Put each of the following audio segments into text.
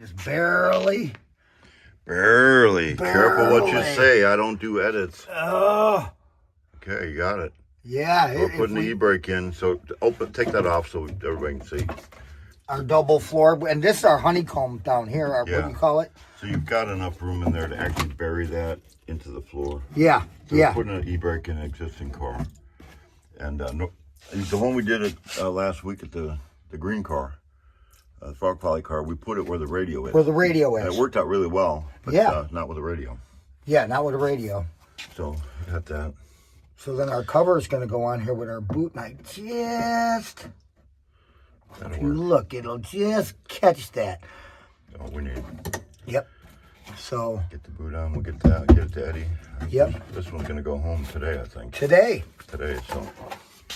Just barely. Barely. Careful what you Barely. say. I don't do edits. Oh, Okay, you got it. yeah. We're putting the e-brake in, so take that off so everybody can see. Our double floor, and this is our honeycomb down here. What do you call it? So you've got enough room in there to actually bury that into the floor. Yeah, So we're putting an e-brake in an existing car. And no, the one we did it last week at the green car, the Frog Valley car, we put it where the radio is. Where the radio is. And it worked out really well, but not with the radio. Yeah, not with a radio. So we got that. So then our cover is going to go on here with our boot, and if you look, it'll just catch that. Oh, we need. Yep. So. Get the boot on, we'll get that, get it to Eddie. Yep. This one's going to go home today, I think. Today, so.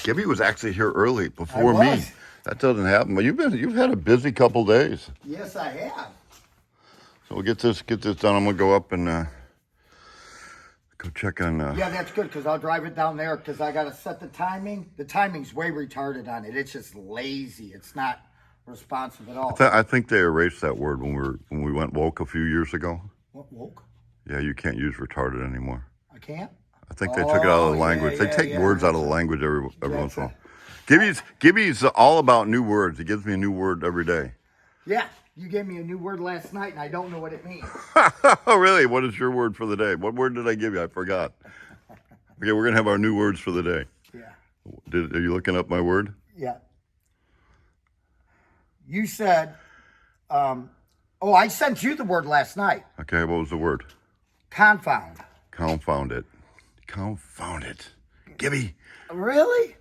Gibby was actually here early before me. That doesn't happen, but you've had a busy couple days. Yes, I have. So we'll get this done. I'm going to go up and go check on... Yeah, that's good, because I'll drive it down there, because I got to set the timing. The timing's way retarded on it. It's just lazy. It's not responsive at all. I think they erased that word when we went woke a few years ago. What, woke? Yeah, you can't use retarded anymore. I can't? I think they took it out of the language. They take words out of the language every once in a while. Gibby's all about new words. He gives me a new word every day. Yeah, you gave me a new word last night, and I don't know what it means. Oh, really? What is your word for the day? What word did I give you? I forgot. Okay, we're going to have our new words for the day. Yeah. Are you looking up my word? Yeah. You said, I sent you the word last night. Okay, what was the word? Confound. Confound it. Gibby. Really?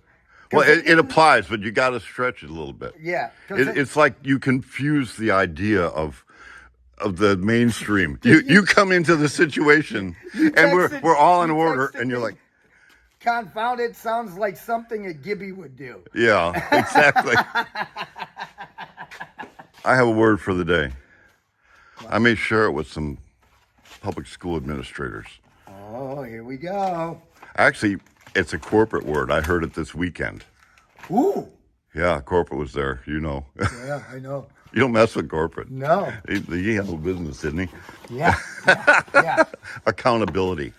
Well, it applies, but you got to stretch it a little bit. Yeah. It's like you confuse the idea of the mainstream. You come into the situation, and we're all in order, and you're like, confound it sounds like something a Gibby would do. Yeah, exactly. I have a word for the day. I may share it with some public school administrators. Oh, here we go. Actually, it's a corporate word. I heard it this weekend. Ooh. Yeah, corporate was there, you know. Yeah, I know. You don't mess with corporate. No. He handled business, didn't he? Yeah. Accountability.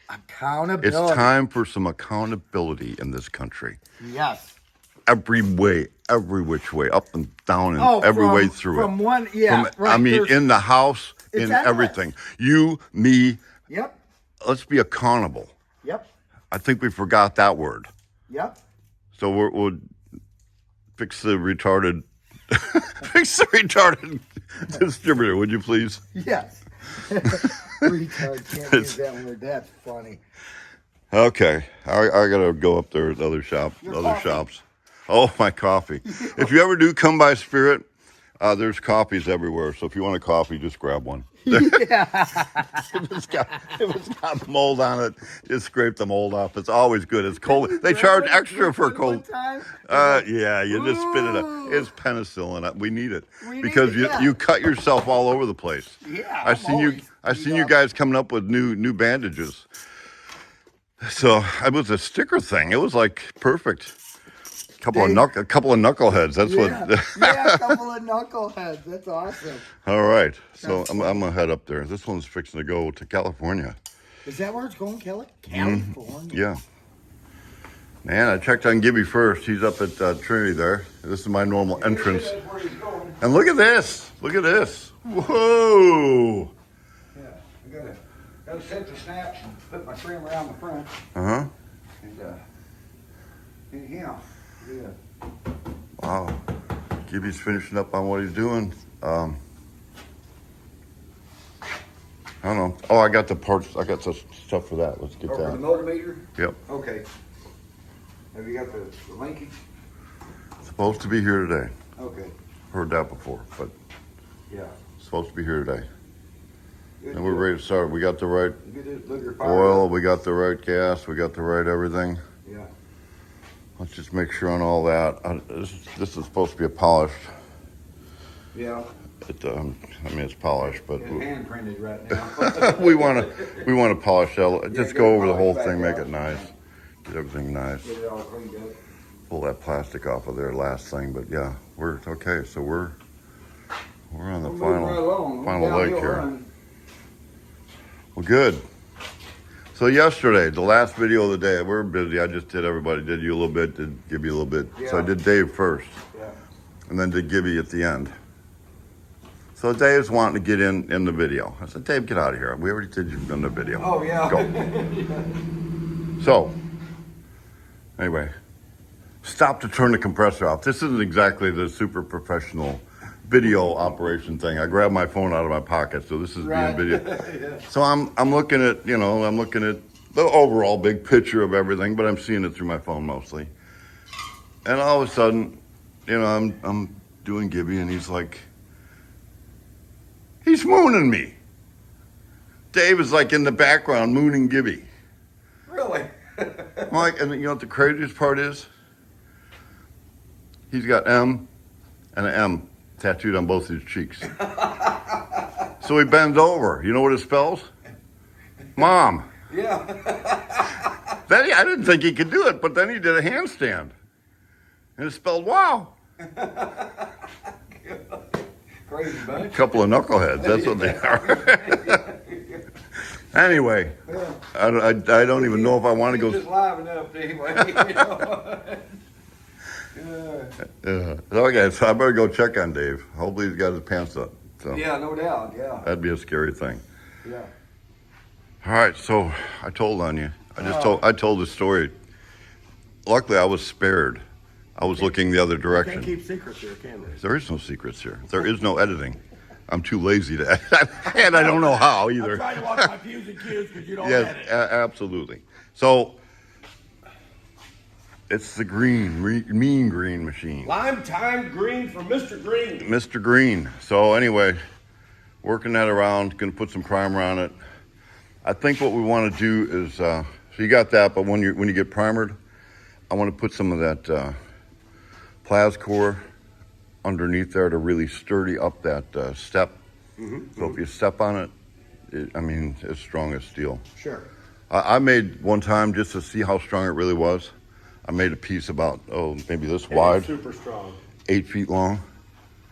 Accountability. It's time for some accountability in this country. Yes. Every way, every which way, up and down, and every way through from it. One, right. I mean, in the house, in everything. You, me. Yep. Let's be accountable. Yep. I think we forgot that word. Yep. So we'll fix the retarded distributor, would you please? Yes. Retard can't use that word. That's funny. Okay, I gotta go up there to other shops. Oh, my coffee! If you ever do come by Spirit, there's coffees everywhere. So if you want a coffee, just grab one. Yeah. if it's got mold on it, just scrape the mold off. It's always good. It's cold. They charge extra for cold. Yeah, you just spit it up. It's penicillin. We need it because you cut yourself all over the place. Yeah, I seen you guys coming up with new bandages. So it was a sticker thing. It was like perfect. A couple of knuckleheads. That's what. Yeah, a couple of knuckleheads. That's awesome. All right, so I'm gonna head up there. This one's fixing to go to California. Is that where it's going, Kelly? California. Yeah. Man, I checked on Gibby first. He's up at Trinity there. This is my normal entrance. And look at this. Look at this. Whoa. Yeah, I gotta set the snaps and put my frame around the front. Uh-huh. And yeah. Wow. Gibby's finishing up on what he's doing. I don't know. Oh, I got the parts. I got the stuff for that. Let's get that. For the motor meter? Yep. Okay. Have you got the linkage? Supposed to be here today. Okay. Heard that before, but Yeah. supposed to be here today. Good And we're ready to start. We got the right Look your fire oil. up. We got the right gas. We got the right everything. Yeah. Let's just make sure on all that. This is supposed to be a polished. Yeah. I mean, it's polished, but It's hand printed right now. we want to polish that. Just go over the whole thing, make it nice, get everything nice. Get it all cleaned up. Pull that plastic off of there, last thing. But yeah, we're okay. So we're We're on the We're moving right along. final leg Downhill here. run. Well, good. So yesterday, the last video of the day, we're busy. I just did everybody. Did you a little bit, did Gibby a little bit. So I Yeah. did Dave first, Yeah. and then did Gibby at the end. So Dave's wanting to get in the video. I said, Dave, get out of here. We already did you in the video. Oh, yeah. Go. So, anyway, stop to turn the compressor off. This isn't exactly the super professional video operation thing. I grabbed my phone out of my pocket, so this is Right. being video. So I'm looking at, I'm looking at the overall big picture of everything, but I'm seeing it through my phone mostly. And all of a sudden, I'm doing Gibby, and he's like, he's mooning me. Dave is like in the background mooning Gibby. Really? I'm like, and you know what the craziest part is? He's got M and an M tattooed on both his cheeks. So he bends over. You know what it spells? Mom. Yeah. Then I didn't think he could do it, but then he did a handstand. And it spelled wow. Crazy A bunch. couple of knuckleheads, that's what they are. Anyway, I don't even know if I want to He's go. just live enough anyway. Okay, so I better go check on Dave. Hopefully he's got his pants up. So Yeah, no doubt. Yeah. that'd be a scary thing. Yeah. All right, so I told on you. I told the story. Luckily, I was spared. I was looking the other Can't direction. keep secrets here, can we? There is no secrets here. There is no editing. I'm too lazy to edit, and I don't know how I'm either. trying to watch my P's and Q's because you don't Yes, edit. absolutely. So it's the mean green machine. Lime time green from Mr. Green. Mr. Green. So anyway, working that around, gonna put some primer on it. I think what we want to do is, so you got that, but when you get primered, I want to put some of that Plascore underneath there to really sturdy up that step. So if you step on it, it's strong as steel. Sure. I made one time just to see how strong it really was. I made a piece about, maybe this wide, Super strong. 8 feet long.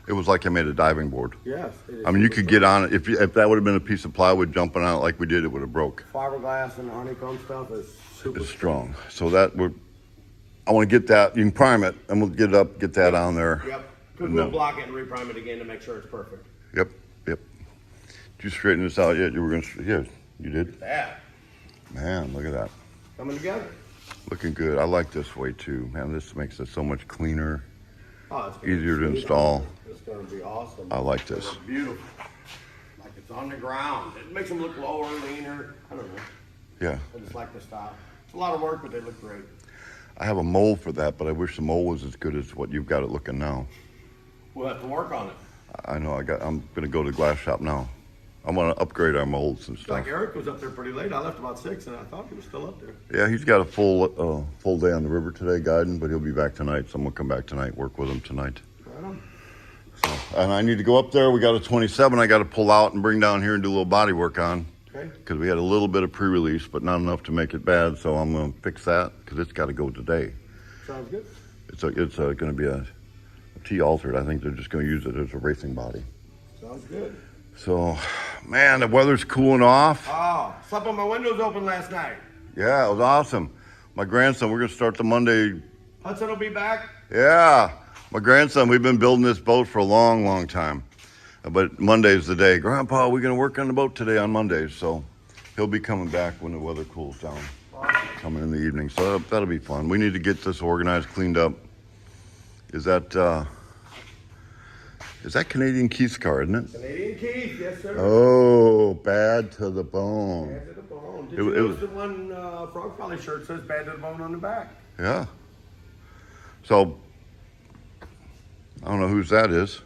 It was like I made a diving board. Yes. I mean, you could get on it. If that would have been a piece of plywood jumping on it like we did, it would have broke. Fiberglass and the honeycomb stuff is super It's strong. So I want to get that. You can prime it, and we'll get that on there. Yep. Because No. we'll block it and reprime it again to make sure it's perfect. Yep. Did you straighten this out yet? You were yeah, you did. Yeah. Man, look at that. Coming together. Looking good. I like this way too. Man, this makes it so much cleaner. Oh, it's gonna Easier be to sweet. install. It's going to be awesome. I like It's this. gonna look beautiful. Like it's on the ground. It makes them look lower, leaner. I don't know. Yeah. I just like the style. It's a lot of work, but they look great. I have a mold for that, but I wish the mold was as good as what you've got it looking now. We'll have to work on it. I know. I'm gonna go to the glass shop now. I want to upgrade our molds and stuff. Like Eric was up there pretty late. I left about 6, and I thought he was still up there. Yeah, he's got a full day on the river today guiding, but he'll be back tonight. So I'm gonna come back tonight, work with him tonight. Right on. So, and I need to go up there. We got a 27. I got to pull out and bring down here and do a little body work on Okay. because we had a little bit of pre-release, but not enough to make it bad. So I'm gonna fix that because it's got to go today. Sounds good. It's going to be a T altered. I think they're just going to use it as a racing body. Sounds good. So, man, the weather's cooling off. Oh, slept with my windows open last night. Yeah, it was awesome. My grandson, we're going to start the Monday. Hudson will be back. Yeah, my grandson, we've been building this boat for a long, long time. But Monday's the day. Grandpa, we're going to work on the boat today on Mondays. So he'll be coming back when the weather cools down. Coming in the evening. So that'll be fun. We need to get this organized, cleaned up. Is that Canadian Keith's car, isn't it? Canadian Keith, yes sir. Oh, bad to the bone. Bad to the bone. Did It you was- notice the one Frog Valley shirt says bad to the bone on the back? Yeah. So, I don't know whose that is.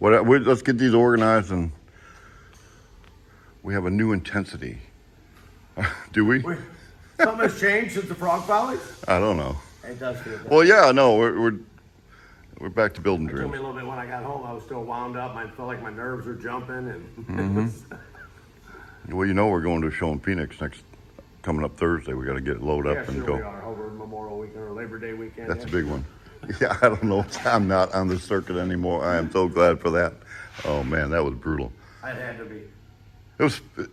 Let's get these organized, and we have a new intensity. Do we? Wait, something has changed since the Frog Valley? I don't know. It does feel that. Well, yeah, no, we're back to building It took me a dreams. little bit when I got home. I was still wound up. I felt like my nerves were jumping. And Mm-hmm. Well, you know, we're going to a show in Phoenix coming up Thursday. We got to get it loaded yeah, up and sure go. we are. Over Memorial Weekend or Labor Day weekend. That's a yeah. big one. Yeah, I don't know. I'm not on the circuit anymore. I am so glad for that. Oh man, that was brutal. It had to be. It was a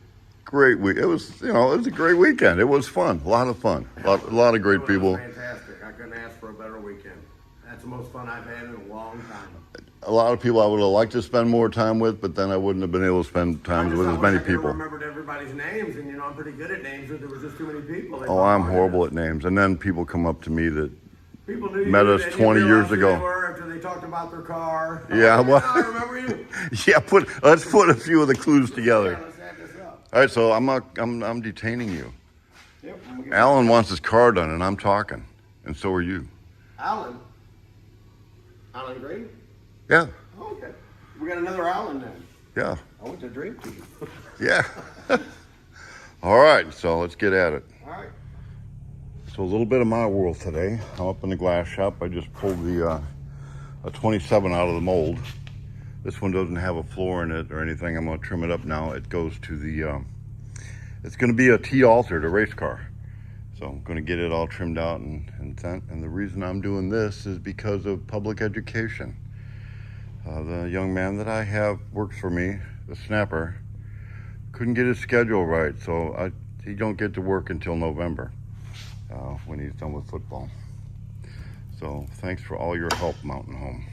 great week. It was, it was a great weekend. It was fun. A lot of fun. A lot of great It people. was fantastic. I couldn't ask for a better weekend. That's the most fun I've had in a long time. A lot of people I would have liked to spend more time with, but then I wouldn't have been able to spend time with as many I people. remembered everybody's names, and I'm pretty good at names, but there was just too many people. Oh, I'm horrible at names. And then people come up to me that, People knew met you, us they didn't 20 years realize who ago. They were after they talked about their car. Yeah, well- I remember you. yeah, let's put a few of the clues Yeah, together. let's add this up. All right, so I'm detaining you. Yep. I'm gonna get- Alan wants his car done, and I'm talking, and so are you. Alan. Alan Green? Yeah, Oh, okay. We got another Alan then. yeah, I went to Dream Team. yeah. All right, so let's get at it. All right. So a little bit of my world today. I'm up in the glass shop. I just pulled a 27 out of the mold. This one doesn't have a floor in it or anything. I'm going to trim it up now. It goes to the, it's going to be a T-altered, a race car. So I'm going to get it all trimmed out and sent. And the reason I'm doing this is because of public education. The young man that I have works for me, the snapper, couldn't get his schedule right. So he don't get to work until November. When he's done with football. So thanks for all your help, Mountain Home.